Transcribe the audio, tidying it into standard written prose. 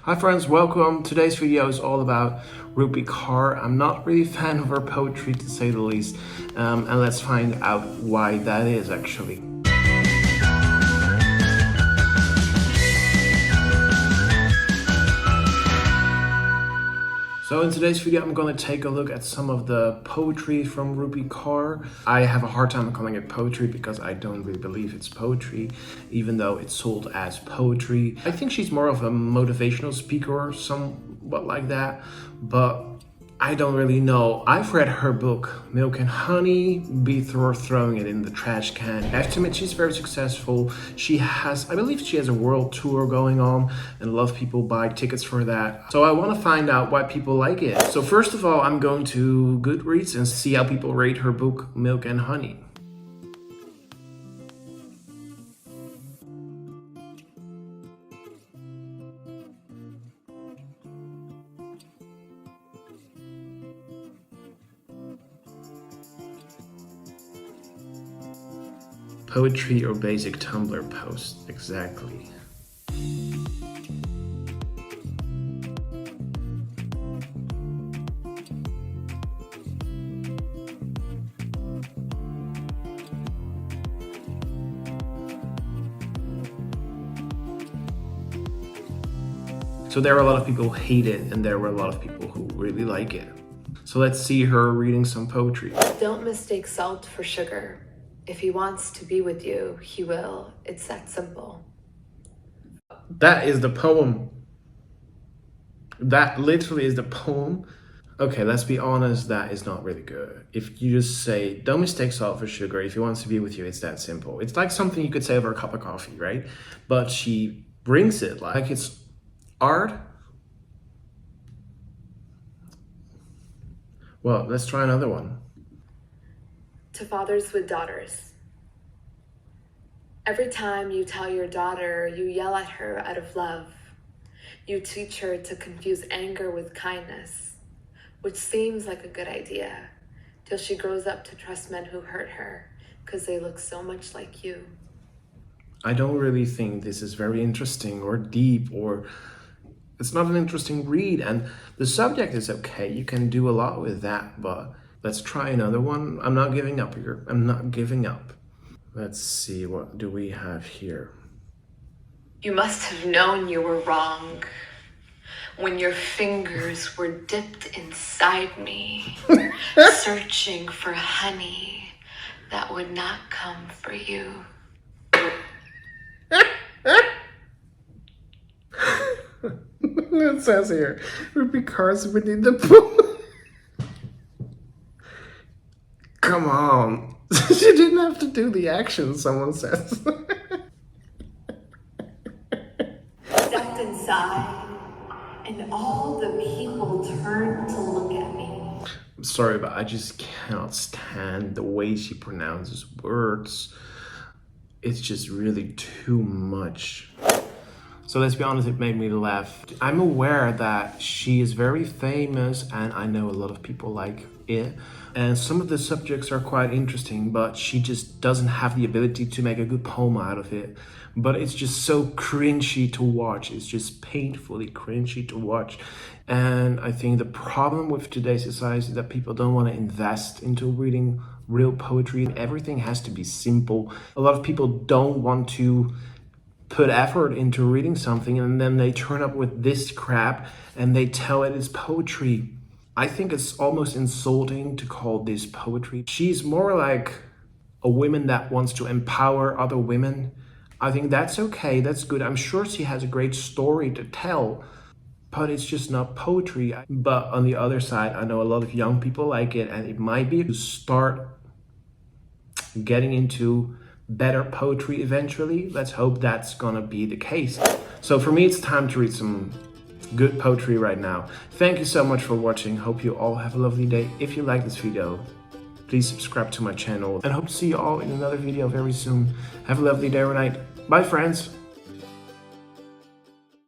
Hi friends, welcome. Today's video is all about Rupi Kaur. I'm not really a fan of her poetry to say the least, and let's find out why that is actually. So in today's video, I'm going to take a look at some of the poetry from Rupi Kaur. I have a hard time calling it poetry because I don't really believe it's poetry, even though it's sold as poetry. I think she's more of a motivational speaker or somewhat like that, but I don't really know. I've read her book, Milk and Honey, before throwing it in the trash can. I have to admit, she's very successful. I believe she has a world tour going on, and a lot of people buy tickets for that. So I want to find out why people like it. So first of all, I'm going to Goodreads and see how people rate her book, Milk and Honey. Poetry or basic Tumblr post, exactly. So there are a lot of people who hate it, and there were a lot of people who really like it. So let's see her reading some poetry. Don't mistake salt for sugar. If he wants to be with you, he will. It's that simple. That is the poem. That literally is the poem. Okay, let's be honest, that is not really good. If you just say, don't mistake salt for sugar, if he wants to be with you, it's that simple. It's like something you could say over a cup of coffee, right? But she brings it like it's art. Well, let's try another one. To fathers with daughters. Every time you tell your daughter, you yell at her out of love. You teach her to confuse anger with kindness, which seems like a good idea, till she grows up to trust men who hurt her, because they look so much like you. I don't really think this is very interesting or deep, or it's not an interesting read, and the subject is okay. You can do a lot with that, but let's try another one. I'm not giving up here. I'm not giving up. Let's see, what do we have here? You must have known you were wrong when your fingers were dipped inside me, searching for honey that would not come for you. It says here, Rupi Kaur's within the pool. Come on. She didn't have to do the action, someone says. Stepped inside, and all the people turned to look at me. I'm sorry, but I just cannot stand the way she pronounces words. It's just really too much. So let's be honest, it made me laugh. I'm aware that she is very famous, and I know a lot of people like it. And some of the subjects are quite interesting, but she just doesn't have the ability to make a good poem out of it. But it's just so cringy to watch. It's just painfully cringy to watch. And I think the problem with today's society is that people don't want to invest into reading real poetry. Everything has to be simple. A lot of people don't want to put effort into reading something, and then they turn up with this crap and they tell it is poetry. I think it's almost insulting to call this poetry. She's more like a woman that wants to empower other women. I think that's okay, that's good. I'm sure she has a great story to tell, but it's just not poetry. But on the other side, I know a lot of young people like it, and it might be to start getting into better poetry eventually. Let's hope that's gonna be the case. So for me, it's time to read some good poetry right now. Thank you so much for watching. Hope you all have a lovely day. If you like this video, please subscribe to my channel, and hope to see you all in another video very soon. Have a lovely day or night. Bye friends.